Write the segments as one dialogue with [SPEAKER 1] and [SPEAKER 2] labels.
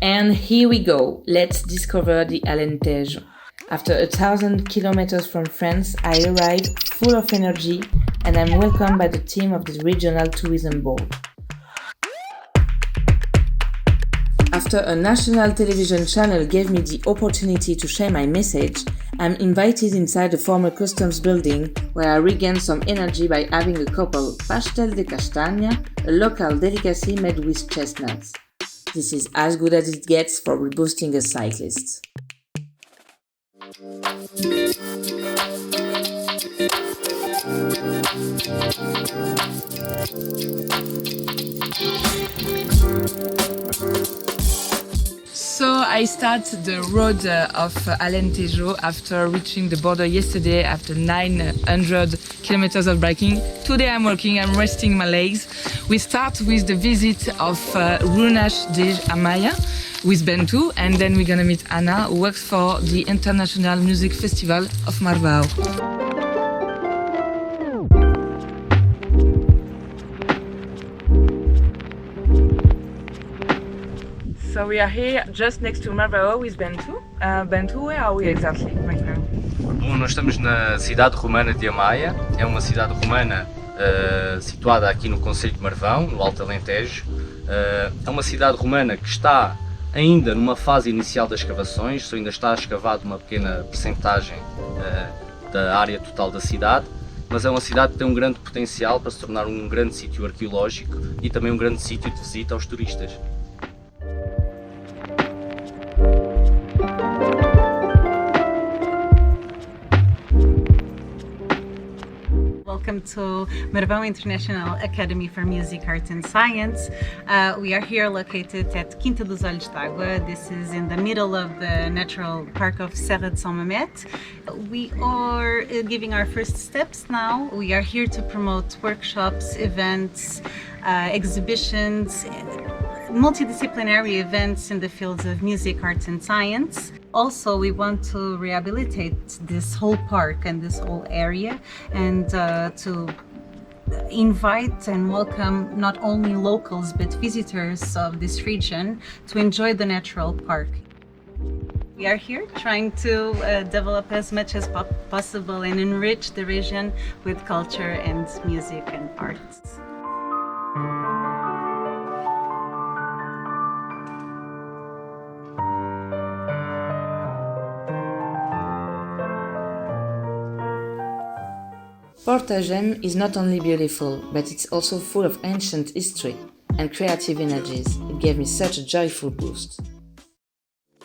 [SPEAKER 1] And here we go, let's discover the Alentejo. After 1,000 kilometers from France, I arrived full of energy and I'm welcomed by the team of the Regional Tourism Board. After a national television channel gave me the opportunity to share my message, I'm invited inside the former customs building where I regain some energy by having a couple pastel de Châtaigner, a local delicacy made with chestnuts. This is as good as it gets for reboosting a cyclist. So I started the road of Alentejo after reaching the border yesterday after 900 kilometers of biking. Today I'm walking, I'm resting my legs. We start with the visit of Danish de Camproger with Bentu, and then we're gonna meet Anna, who works for the International Music Festival of Marvão. So we are here just next to Marvão with Bentu. Bentu, where are we exactly right now?
[SPEAKER 2] Bom, nós estamos na cidade romana de Amaia. É uma cidade romana situada aqui no concelho de Marvão, no Alto Alentejo. É uma cidade romana que está ainda numa fase inicial das escavações, só ainda está escavado uma pequena percentagem da área total da cidade, mas é uma cidade que tem um grande potencial para se tornar um grande sítio arqueológico e também um grande sítio de visita aos turistas.
[SPEAKER 3] Welcome to Marvão International Academy for Music, Art and Science. We are here located at Quinta dos Olhos d'Água. This is in the middle of the natural park of Serra de São Mamede. We are giving our first steps now. We are here to promote workshops, events, exhibitions, multidisciplinary events in the fields of music, arts and science. Also, we want to rehabilitate this whole park and this whole area and to invite and welcome not only locals but visitors of this region to enjoy the natural park. We are here trying to develop as much as possible and enrich the region with culture and music and arts.
[SPEAKER 1] Portagem is not only beautiful, but it's also full of ancient history and creative energies. It gave me such a joyful boost.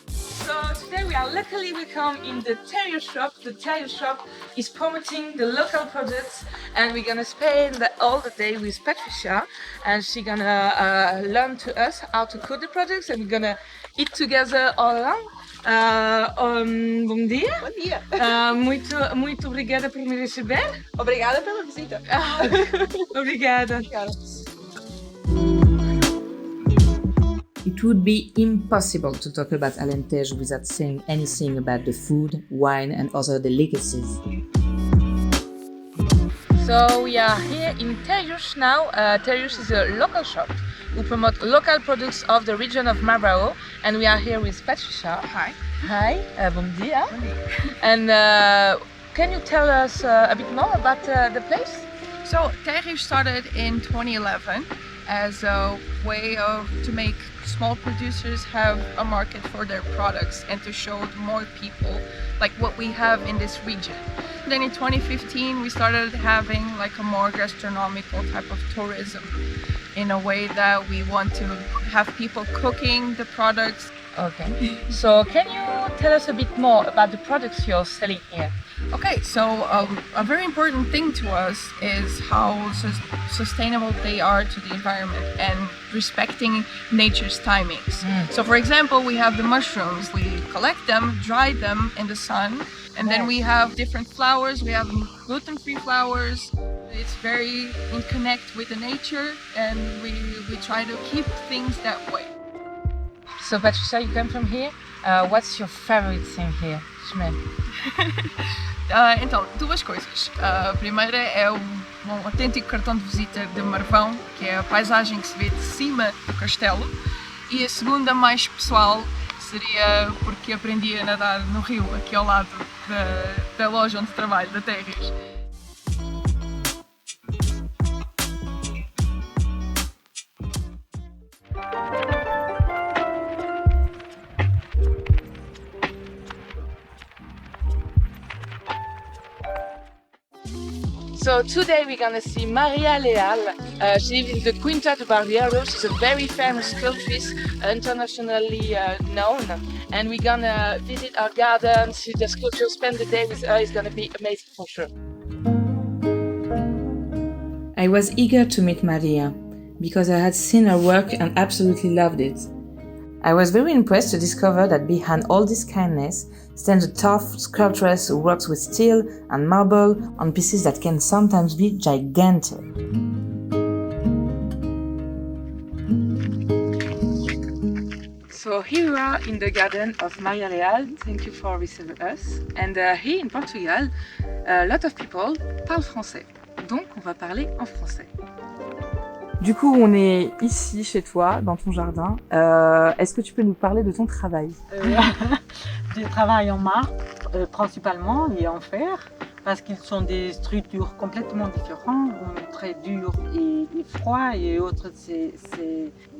[SPEAKER 1] So today we are luckily welcome in the terrier shop. The terrier shop is promoting the local products, and we're gonna spend all the day with Patricia, and she's gonna learn to us how to cook the products, and we're gonna eat together all along. Bom dia.
[SPEAKER 4] Bom dia.
[SPEAKER 1] Muito obrigada por me receber.
[SPEAKER 4] Obrigada pela visita.
[SPEAKER 1] Obrigada. It would be impossible to talk about Alentejo without saying anything about the food, wine and other delicacies. So we are here in Terrius now. Terrius is a local shop who promote local products of the region of Marvão, and we are here with Patricia.
[SPEAKER 4] Hi.
[SPEAKER 1] Hi, bom dia.
[SPEAKER 4] Bom dia.
[SPEAKER 1] And can you tell us a bit more about the place?
[SPEAKER 4] So Terrius started in 2011 as a way to make small producers have a market for their products and to show more people like what we have in this region. Then in 2015 we started having like a more gastronomical type of tourism, in a way that we want to have people cooking the products.
[SPEAKER 1] Okay, so can you tell us a bit more about the products you're selling here?
[SPEAKER 4] Okay, so a very important thing to us is how sustainable they are to the environment and respecting nature's timings. So for example, we have the mushrooms, we collect them, dry them in the sun, and then we have different flowers. We have gluten-free flowers. It's very in connect with the nature, and we try to keep things that way.
[SPEAKER 1] So Patricia, you come from here. What's your favorite thing here?
[SPEAKER 4] Então, duas coisas. A primeira é um autêntico cartão de visita de Marvão, que é a paisagem que se vê de cima do castelo. E a segunda, mais pessoal, seria porque aprendi a nadar no rio, aqui ao lado da loja onde trabalho, da Terres.
[SPEAKER 1] So today we're gonna see Maria Leal. She lives in the Quinta de Barriero. She's a very famous sculptress, internationally known. And we're gonna visit our garden, see the sculpture, spend the day with her. It's gonna be amazing for sure. I was eager to meet Maria because I had seen her work and absolutely loved it. I was very impressed to discover that behind all this kindness stands a tough sculptress who works with steel and marble on pieces that can sometimes be gigantic. So here we are in the garden of Maria Leal. Thank you for receiving us. And here in Portugal, a lot of people parlent français. Donc on va parler en français. Du coup, on est ici chez toi, dans ton jardin. Est-ce que tu peux nous parler de ton travail?
[SPEAKER 5] Je travaille en marbre principalement et en fer parce qu'ils sont des structures complètement différentes, très dures et froids et autres c'est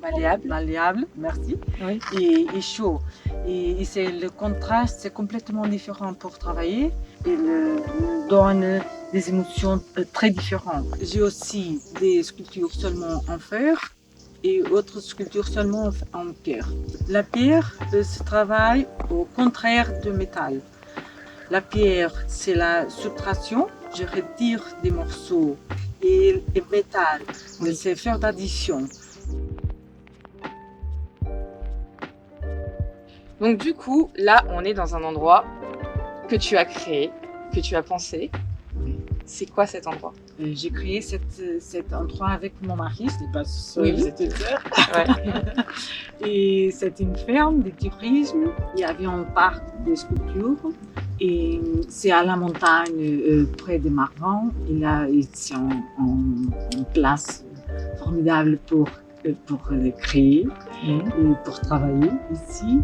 [SPEAKER 5] malléable, merci, oui. et chaud. Et c'est le contraste, c'est complètement différent pour travailler et donne des émotions très différentes. J'ai aussi des sculptures seulement en fer et autres sculptures seulement en pierre. La pierre se travaille au contraire du métal. La pierre, c'est la subtraction, je retire des morceaux et le métal, c'est faire d'addition.
[SPEAKER 1] Donc du coup, là, on est dans un endroit que tu as créé, que tu as pensé. C'est quoi cet endroit?
[SPEAKER 5] J'ai créé cet endroit avec mon mari, je n'étais pas seule, oui. C'était sœur. Ouais. Et c'est une ferme de tourisme, il y avait un parc de sculptures et c'est à la montagne près de Marvão. Et là, c'est une place formidable pour le créer et pour travailler ici.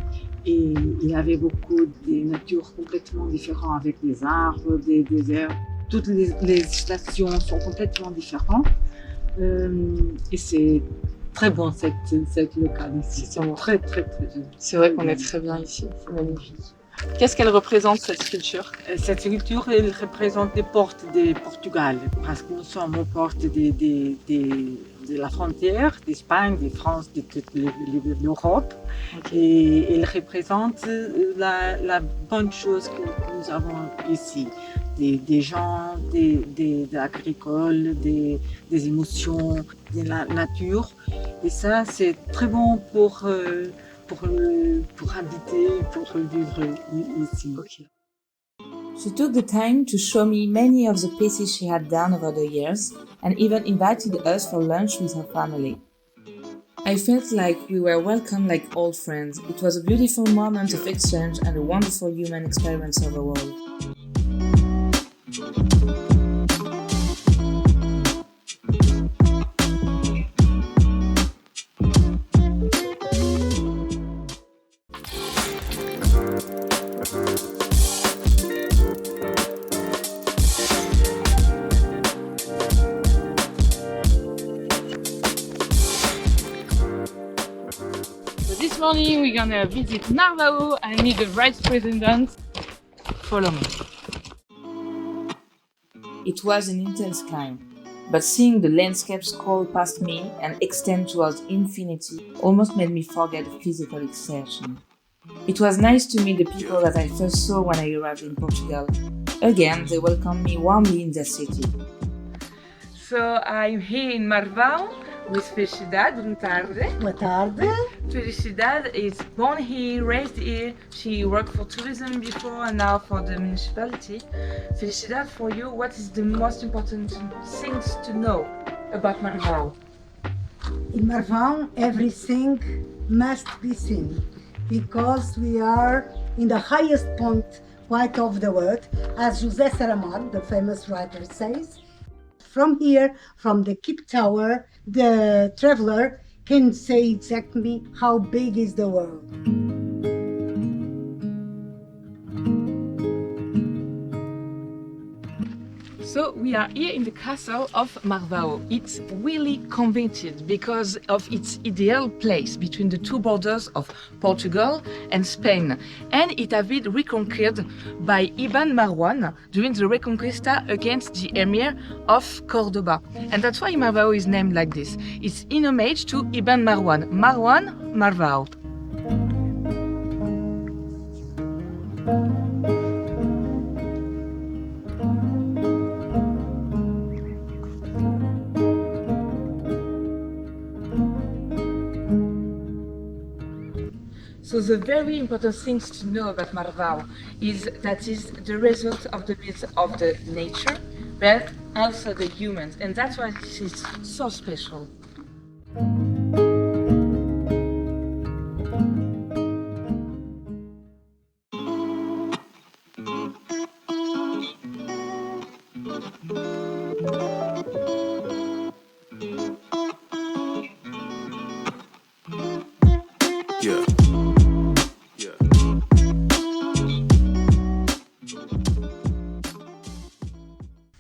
[SPEAKER 5] Et il y avait beaucoup de natures complètement différentes avec des arbres, des déserts. Toutes les stations sont complètement différentes et c'est très bon cette local ici. C'est très joli.
[SPEAKER 1] C'est vrai qu'on est très bien ici, c'est magnifique. Qu'est-ce qu'elle représente cette sculpture?
[SPEAKER 5] Cette sculpture, elle représente les portes du Portugal parce que nous sommes aux portes de la frontière d'Espagne, de France, de toute l'Europe. Okay. Et elle représente la bonne chose que nous avons ici. Des gens, des agricoles, des émotions, de la nature. Et ça, c'est très bon pour habiter, pour vivre ici. Okay.
[SPEAKER 1] She took the time to show me many of the pieces she had done over the years and even invited us for lunch with her family. I felt like we were welcomed like old friends. It was a beautiful moment of exchange and a wonderful human experience overall. This morning we're gonna visit Marvão. I need the vice president. Follow me. It was an intense climb, but seeing the landscape scroll past me and extend towards infinity almost made me forget the physical exertion. It was nice to meet the people that I first saw when I arrived in Portugal. Again, they welcomed me warmly in their city. So I'm here in Marvão with Felicidade. Boa tarde.
[SPEAKER 6] Boa tarde.
[SPEAKER 1] Felicidade is born here, raised here. She worked for tourism before and now for the municipality. Felicidade, for you, what is the most important things to know about Marvão?
[SPEAKER 6] In Marvão, everything must be seen because we are in the highest point quite of the world, as José Saramago, the famous writer, says. From here, from the Keep Tower, the traveler can say exactly how big is the world.
[SPEAKER 7] So we are here in the castle of Marvão. It's really convenient because of its ideal place between the two borders of Portugal and Spain. And it has been reconquered by Ibn Marwan during the Reconquista against the Emir of Cordoba. And that's why Marvão is named like this. It's in homage to Ibn Marwan. Marwan, Marvão. So the very important things to know about Marvão is that is the result of the bits of the nature, but also the humans, and that's why this is so special.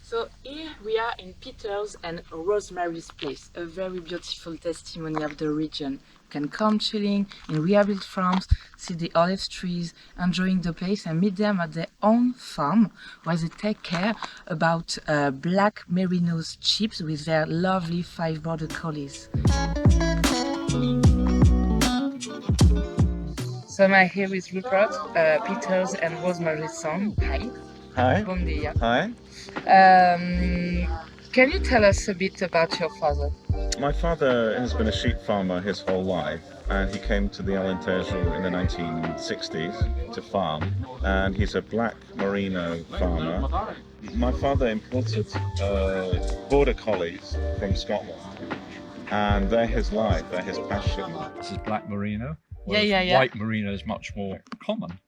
[SPEAKER 7] So here we are in Peter's and Rosemary's Place, a very beautiful testimony of the region. You can come chilling in rebuilt farms, see the olive trees, enjoying the place and meet them at their own farm where they take care about black merino sheep with their lovely 5 border collies. So I'm here with Rupert, Peter's and Rosemary's son. Hi.
[SPEAKER 8] Hi.
[SPEAKER 7] Bom dia.
[SPEAKER 8] Hi.
[SPEAKER 7] Can you tell us a bit about your father?
[SPEAKER 8] My father has been a sheep farmer his whole life, and he came to the Alentejo in the 1960s to farm, and he's a black merino farmer. My father imported border collies from Scotland, and they're his life, they're his passion.
[SPEAKER 9] This is black merino.
[SPEAKER 7] Yeah.
[SPEAKER 9] White merino is much more common.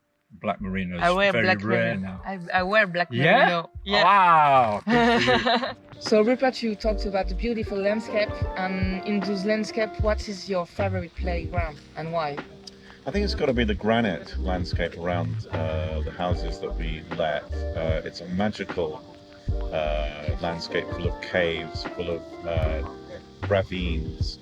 [SPEAKER 9] Black merino is
[SPEAKER 7] I
[SPEAKER 9] very rare now.
[SPEAKER 7] I wear black
[SPEAKER 9] Yeah?
[SPEAKER 7] merino. Yeah.
[SPEAKER 9] Wow! Good for you.
[SPEAKER 7] So Rupert, you talked about the beautiful landscape. In this landscape, what is your favorite playground and why?
[SPEAKER 8] I think it's got to be the granite landscape around the houses that we let. It's a magical landscape full of caves, full of ravines,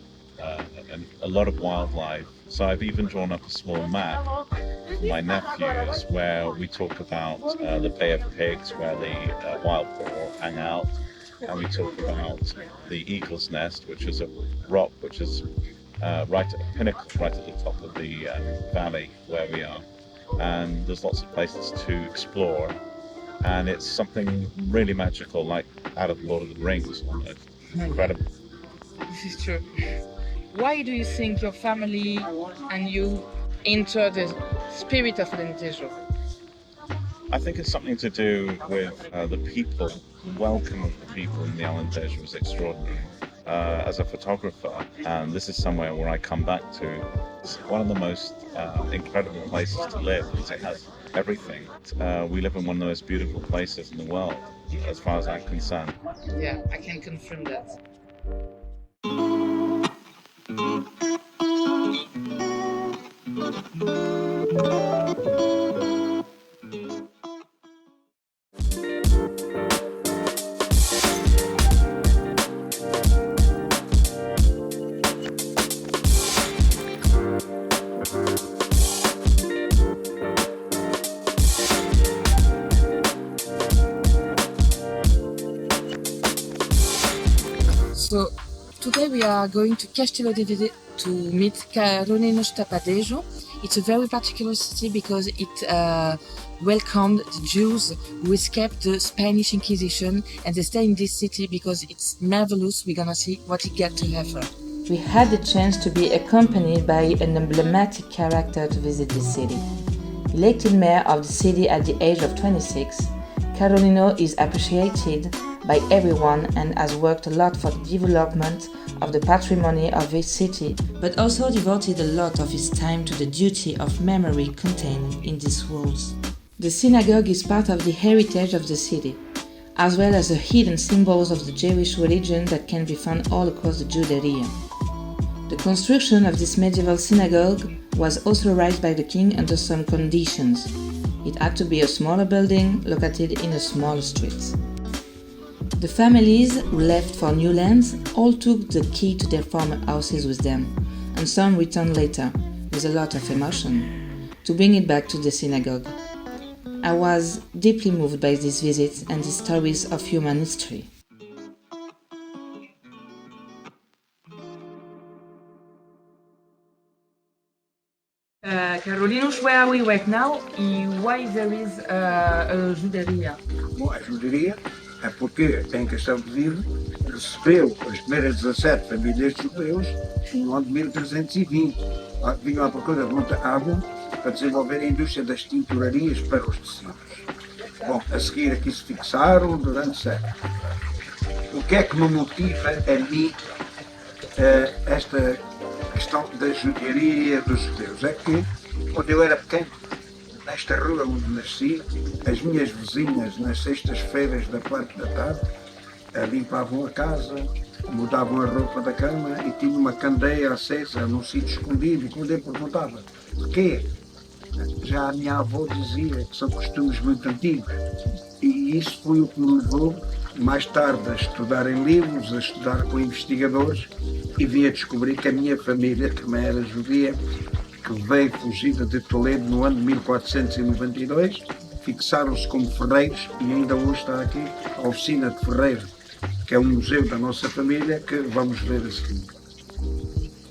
[SPEAKER 8] and a lot of wildlife. So I've even drawn up a small map for my nephews where we talk about the Bay of Pigs, where the wild boar hang out, and we talk about the Eagle's Nest, which is a rock which is right at the pinnacle, right at the top of the valley where we are. And there's lots of places to explore, and it's something really magical, like out of Lord of the Rings almost. Incredible.
[SPEAKER 7] This is true. Why do you think your family and you enter the spirit of Alentejo?
[SPEAKER 8] I think it's something to do with the people. The welcome of the people in the Alentejo was extraordinary. As a photographer, and this is somewhere where I come back to. It's one of the most incredible places to live because it has everything. We live in one of the most beautiful places in the world, as far as I'm concerned.
[SPEAKER 7] Yeah, I can confirm that. So today we are going to Castelo de Vide to meet Danish Ashvaq. It's a very particular city because it welcomed the Jews who escaped the Spanish Inquisition, and they stay in this city because it's marvelous. We're gonna see what it got to offer.
[SPEAKER 1] We had the chance to be accompanied by an emblematic character to visit this city. Elected mayor of the city at the age of 26, Carolino is appreciated by everyone and has worked a lot for the development of the patrimony of this city, but also devoted a lot of his time to the duty of memory contained in these walls. The synagogue is part of the heritage of the city, as well as the hidden symbols of the Jewish religion that can be found all across the Judean. The construction of this medieval synagogue was authorized by the king under some conditions. It had to be a smaller building located in a smaller street. The families who left for new lands all took the key to their former houses with them, and some returned later, with a lot of emotion, to bring it back to the synagogue. I was deeply moved by these visits and these stories of human history.
[SPEAKER 7] Carolinos, where are we right now and why there is a juderia?
[SPEAKER 10] Bom, a juderia é porque em Castelo de Vide recebeu as primeiras 17 famílias de judeus no ano de 1320. Vinham à procura de muita água para desenvolver a indústria das tinturarias para os tecidos. Bom, a seguir aqui se fixaram durante séculos. O que é que me motiva a mim esta questão da judiaria dos judeus? É que quando eu era pequeno, nesta rua onde nasci, as minhas vizinhas nas sextas-feiras da parte da tarde limpavam a casa, mudavam a roupa da cama e tinham uma candeia acesa num sítio escondido. E quando eu perguntava porquê, já a minha avó dizia que são costumes muito antigos. E isso foi o que me levou mais tarde a estudar em livros, a estudar com investigadores e vim a descobrir que a minha família, que também era judia, que veio fugida de Toledo no ano de 1492, fixaram-se como ferreiros e ainda hoje está aqui a oficina de ferreiro, que é um museu da nossa família que vamos ver a seguir.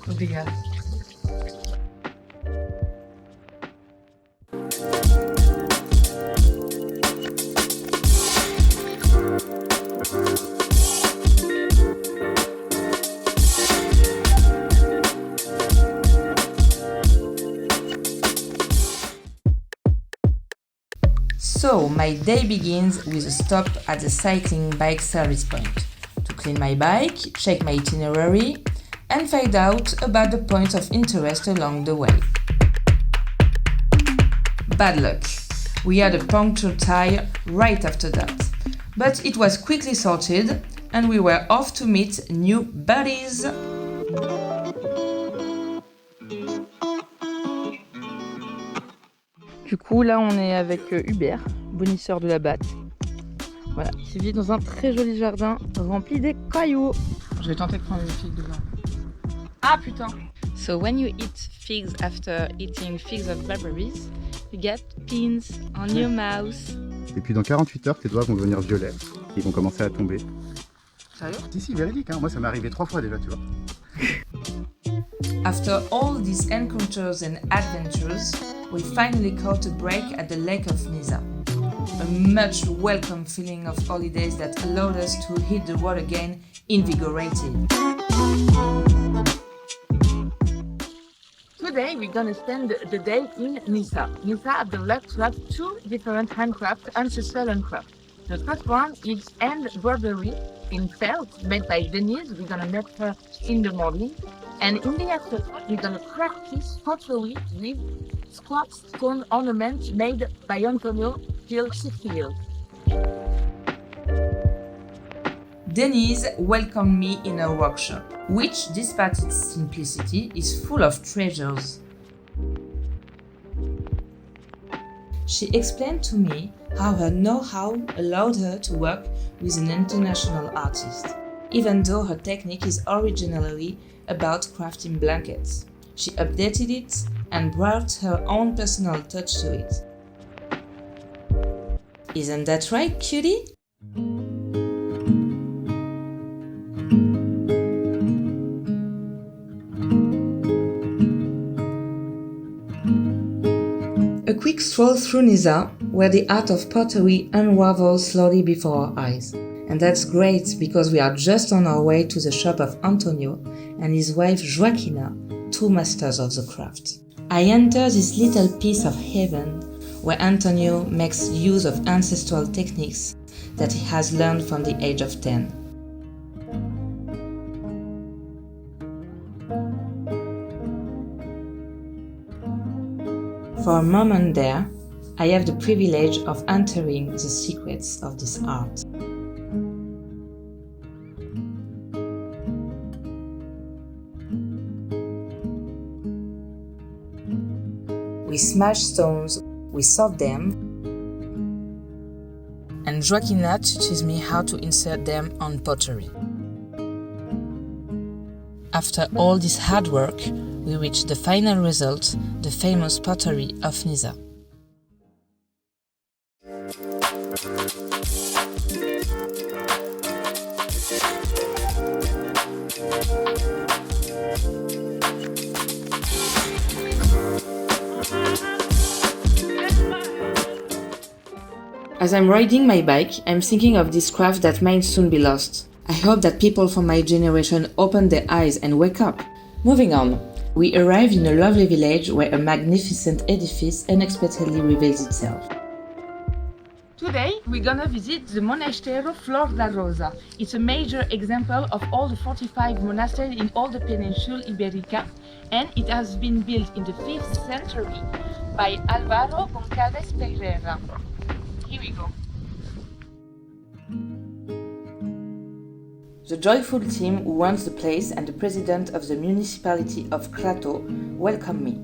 [SPEAKER 7] Obrigada.
[SPEAKER 1] So, my day begins with a stop at the cycling bike service point to clean my bike, check my itinerary, and find out about the points of interest along the way. Bad luck. We had a puncture tire right after that, but it was quickly sorted and we were off to meet new buddies.
[SPEAKER 7] Du coup, là, on est avec Hubert, bonisseur de la batte. Voilà, qui vit dans un très joli jardin rempli de cailloux. Je vais tenter de prendre une figue dedans. Ah putain! So when you eat figs after eating figs of barberries, you get pins on your mouth.
[SPEAKER 11] Et puis dans 48 heures, tes doigts vont devenir violets. Ils vont commencer à tomber.
[SPEAKER 7] Sérieux?
[SPEAKER 11] Si, véridique. Hein. Moi, ça m'est arrivé 3 fois déjà, tu vois.
[SPEAKER 1] After all these encounters and adventures, we finally caught a break at the lake of Nisa. A much welcome feeling of holidays that allowed us to hit the road again invigorated.
[SPEAKER 7] Today we're gonna spend the day in Nisa. Nisa had the luck to have 2 different handcrafts, ancestral handcrafts. The first one is embroidery in felt made by Denise. We're gonna meet her in the morning. And in the afternoon, we're gonna practice pottery with squat stone ornaments made by Antonio fiel.
[SPEAKER 1] Denise welcomed me in her workshop, which, despite its simplicity, is full of treasures. She explained to me how her know-how allowed her to work with an international artist, even though her technique is originally about crafting blankets. She updated it and brought her own personal touch to it. Isn't that right, cutie? A quick stroll through Nisa, where the art of pottery unravels slowly before our eyes. And that's great because we are just on our way to the shop of Antonio and his wife Joaquina, 2 masters of the craft. I enter this little piece of heaven where Antonio makes use of ancestral techniques that he has learned from the age of 10. For a moment there, I have the privilege of entering the secrets of this art. We smash stones, we solve them, and Joaquina teaches me how to insert them on pottery. After all this hard work, we reach the final result, the famous pottery of Nisa. As I'm riding my bike, I'm thinking of this craft that might soon be lost. I hope that people from my generation open their eyes and wake up. Moving on, we arrive in a lovely village where a magnificent edifice unexpectedly reveals itself.
[SPEAKER 7] Today we're gonna visit the Monastery Flor da Rosa. It's a major example of all the 45 monasteries in all the Peninsula Iberica, and it has been built in the 5th century by Álvaro González Pereira. Here we go.
[SPEAKER 1] The joyful team who runs the place and the president of the municipality of Castelo welcome me,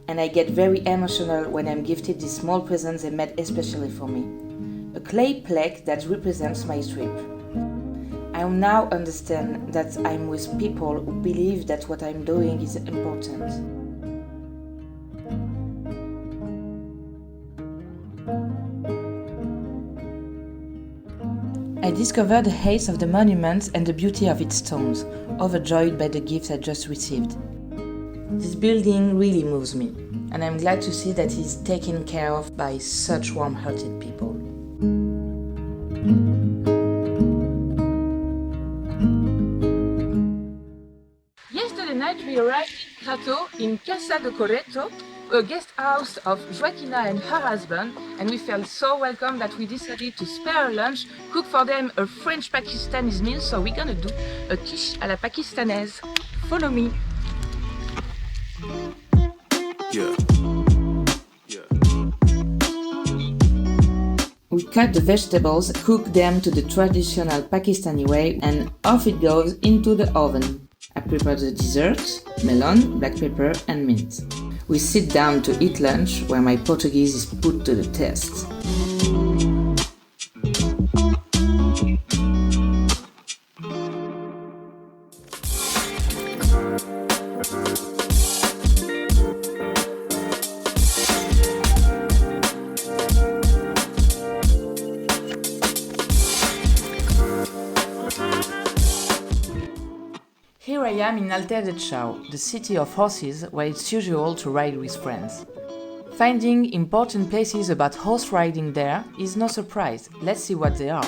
[SPEAKER 1] and I get very emotional when I'm gifted this small present they made especially for me. A clay plaque that represents my trip. I now understand that I'm with people who believe that what I'm doing is important. I discovered the height of the monument and the beauty of its stones, overjoyed by the gift I just received. This building really moves me, and I'm glad to see that it's taken care of by such warm-hearted people.
[SPEAKER 7] Yesterday night we arrived in Castelo in Casa de Correto, a guest house of Joaquina and her husband, and we felt so welcome that we decided to spare a lunch, cook for them a French-Pakistanis meal, so we're gonna do a quiche à la pakistanaise. Follow me.
[SPEAKER 1] We cut the vegetables, cook them to the traditional Pakistani way, and off it goes into the oven. I prepare the dessert, melon, black pepper and mint. We sit down to eat lunch, where my Portuguese is put to the test. Here I am in Alentejo, the city of horses where it's usual to ride with friends. Finding important places about horse riding there is no surprise. Let's see what they are.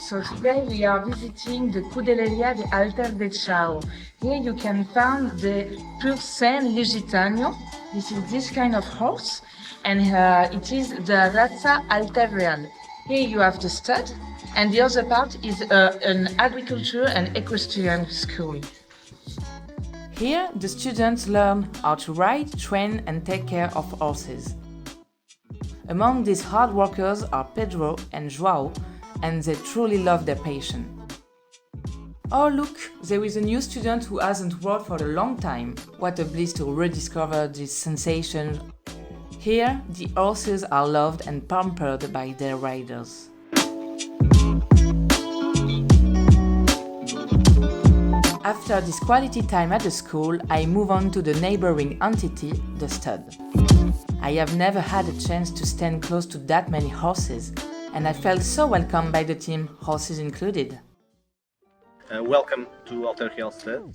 [SPEAKER 7] So today we are visiting the Cudeleria de Alentejo. Here you can find the Pur Sang Lusitano. This is this kind of horse, and it is the Razza Alterial. Here you have the stud, and the other part is an agriculture and equestrian school.
[SPEAKER 1] Here the students learn how to ride, train and take care of horses. Among these hard workers are Pedro and João, and they truly love their passion. Oh look, there is a new student who hasn't worked for a long time. What a bliss to rediscover this sensation. Here, the horses are loved and pampered by their riders. After this quality time at the school, I move on to the neighboring entity, the stud. I have never had a chance to stand close to that many horses, and I felt so welcomed by the team, horses included.
[SPEAKER 12] Welcome to Alentejo Stud.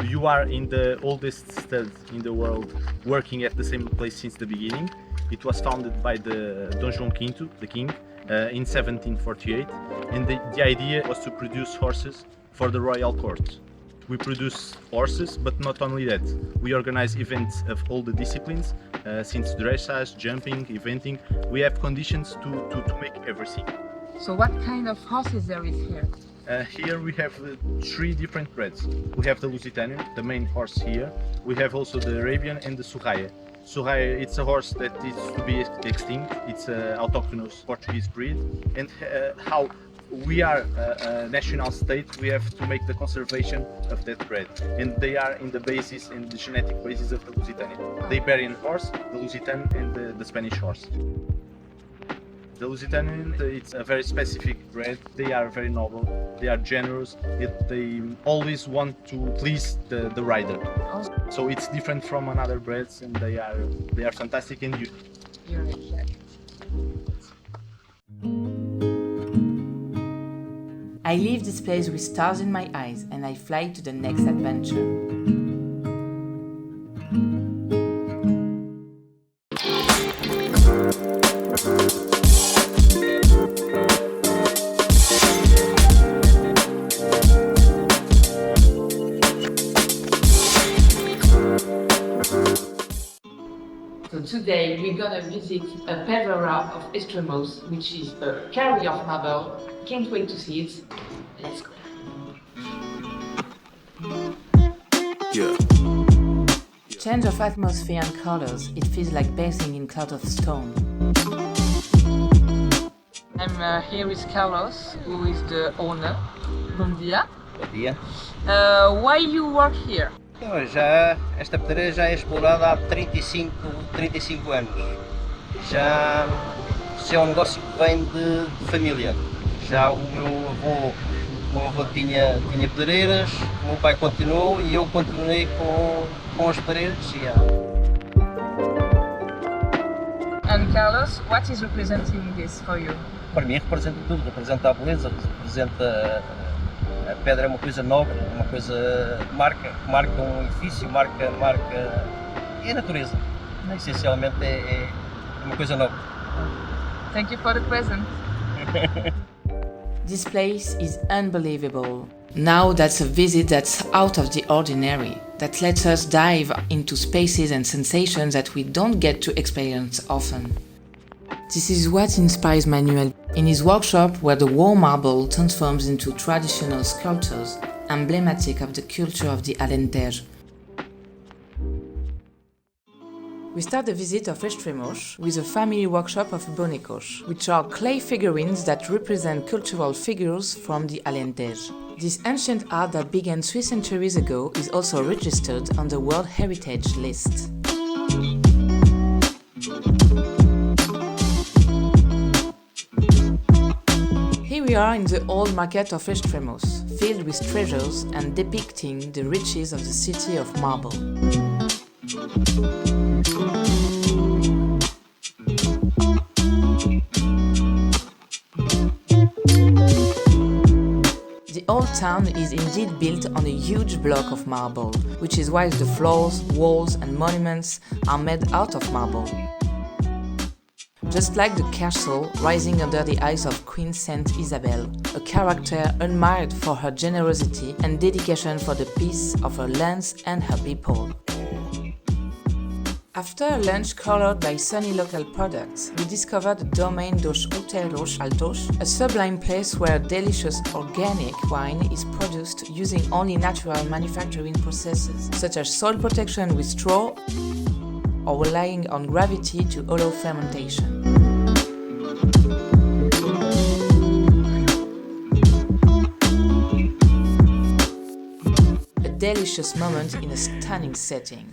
[SPEAKER 12] You are in the oldest stud in the world, working at the same place since the beginning. It was founded by the Dom João V, the king, in 1748, and the idea was to produce horses for the royal court. We produce horses, but not only that. We organize events of all the disciplines, since dressage, jumping, eventing. We have conditions to make everything.
[SPEAKER 7] So what kind of horses there is here?
[SPEAKER 12] Here we have 3 different breeds. We have the Lusitanian, the main horse here. We have also the Arabian and the Surraia. Surraia, it's a horse that is to be extinct. It's an autochthonous Portuguese breed. And how we are a national state, we have to make the conservation of that breed, and they are in the basis, in the genetic basis of the Lusitania. The Iberian horse, the Lusitanian, and the Spanish horse. The Lusitanian, it's a very specific breed. They are very noble, they are generous, they always want to please the rider. So it's different from another breeds, and they are fantastic and unique.
[SPEAKER 1] I leave this place with stars in my eyes and I fly to the next adventure.
[SPEAKER 7] So today we're gonna visit a Évora of Estremoz, which is a carrier of marble. Can't wait to see it. Let's go.
[SPEAKER 1] Change of atmosphere and colors, it feels like bathing in cloud of stone.
[SPEAKER 7] I'm here with Carlos, who is the owner. Bom dia.
[SPEAKER 13] Bom dia.
[SPEAKER 7] Why you work here?
[SPEAKER 13] Então, esta pedreira já é explorada há 35 anos. Já é um negócio que vem de família. Já o meu avô tinha pedreiras, o meu pai continuou e eu continuei com as pedreiras.
[SPEAKER 7] And Carlos, what is representing this for you?
[SPEAKER 13] Para mim representa tudo, representa a beleza, representa a pedra, é uma coisa nobre, uma coisa que marca um edifício, marca é a natureza. Essencialmente é uma coisa nobre.
[SPEAKER 7] Thank you for the present.
[SPEAKER 1] This place is unbelievable. Now that's a visit that's out of the ordinary, that lets us dive into spaces and sensations that we don't get to experience often. This is what inspires Manuel in his workshop, where the warm marble transforms into traditional sculptures, emblematic of the culture of the Alentejo. We start the visit of Estremoz with a family workshop of bonecos, which are clay figurines that represent cultural figures from the Alentejo. This ancient art that began 3 centuries ago is also registered on the World Heritage List. Here we are in the old market of Estremoz, filled with treasures and depicting the riches of the city of marble. The old town is indeed built on a huge block of marble, which is why the floors, walls and monuments are made out of marble. Just like the castle rising under the eyes of Queen Saint Isabel, a character admired for her generosity and dedication for the peace of her lands and her people. After a lunch colored by sunny local products, we discovered the domain dos Outeiros Altos, a sublime place where delicious organic wine is produced using only natural manufacturing processes, such as soil protection with straw or relying on gravity to allow fermentation. A delicious moment in a stunning setting.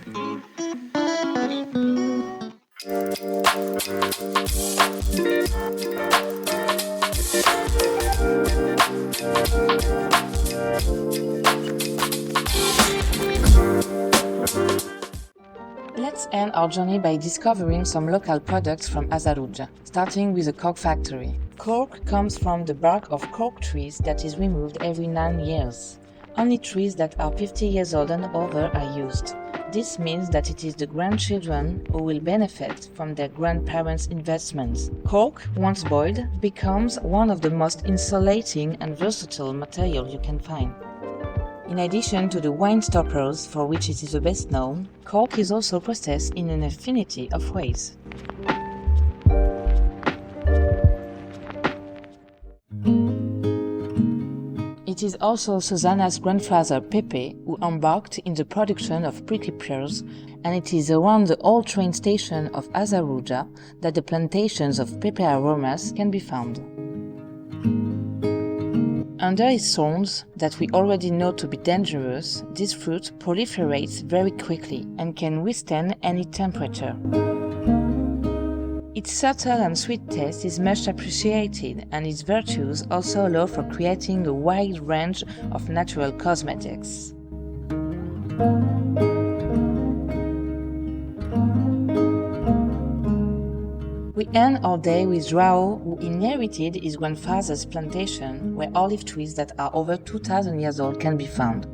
[SPEAKER 1] Let's end our journey by discovering some local products from Azaruja, starting with a cork factory. Cork comes from the bark of cork trees that is removed every 9 years. Only trees that are 50 years old and over are used. This means that it is the grandchildren who will benefit from their grandparents' investments. Cork, once boiled, becomes one of the most insulating and versatile materials you can find. In addition to the wine stoppers for which it is the best known, cork is also processed in an infinity of ways. It is also Susanna's grandfather Pepe who embarked in the production of prickly pears, and it is around the old train station of Azaruja that the plantations of Pepe aromas can be found. Under its thorns, that we already know to be dangerous, this fruit proliferates very quickly and can withstand any temperature. Its subtle and sweet taste is much appreciated, and its virtues also allow for creating a wide range of natural cosmetics. We end our day with João, who inherited his grandfather's plantation, where olive trees that are over 2,000 years old can be found.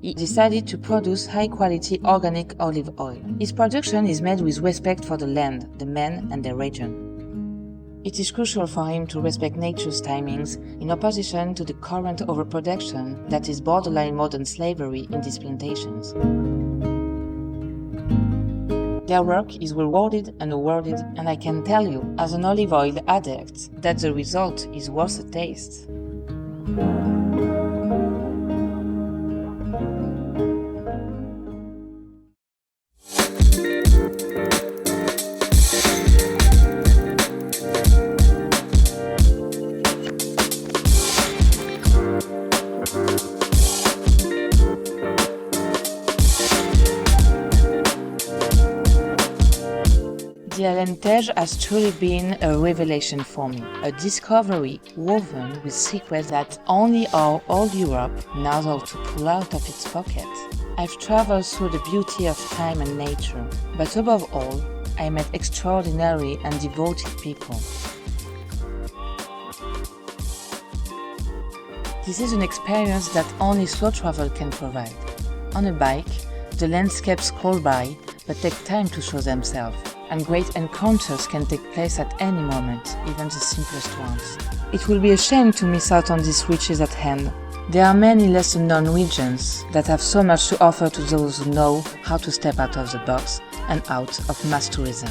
[SPEAKER 1] He decided to produce high-quality organic olive oil. His production is made with respect for the land, the men, and the region. It is crucial for him to respect nature's timings in opposition to the current overproduction that is borderline modern slavery in these plantations. Their work is rewarded and awarded, and I can tell you, as an olive oil addict, that the result is worth a taste. The Alentejo has truly been a revelation for me, a discovery woven with secrets that only our old Europe knows how to pull out of its pocket. I've traveled through the beauty of time and nature, but above all, I met extraordinary and devoted people. This is an experience that only slow travel can provide. On a bike, the landscapes scroll by, but take time to show themselves, and great encounters can take place at any moment, even the simplest ones. It will be a shame to miss out on these riches at hand. There are many lesser-known regions that have so much to offer to those who know how to step out of the box and out of mass tourism.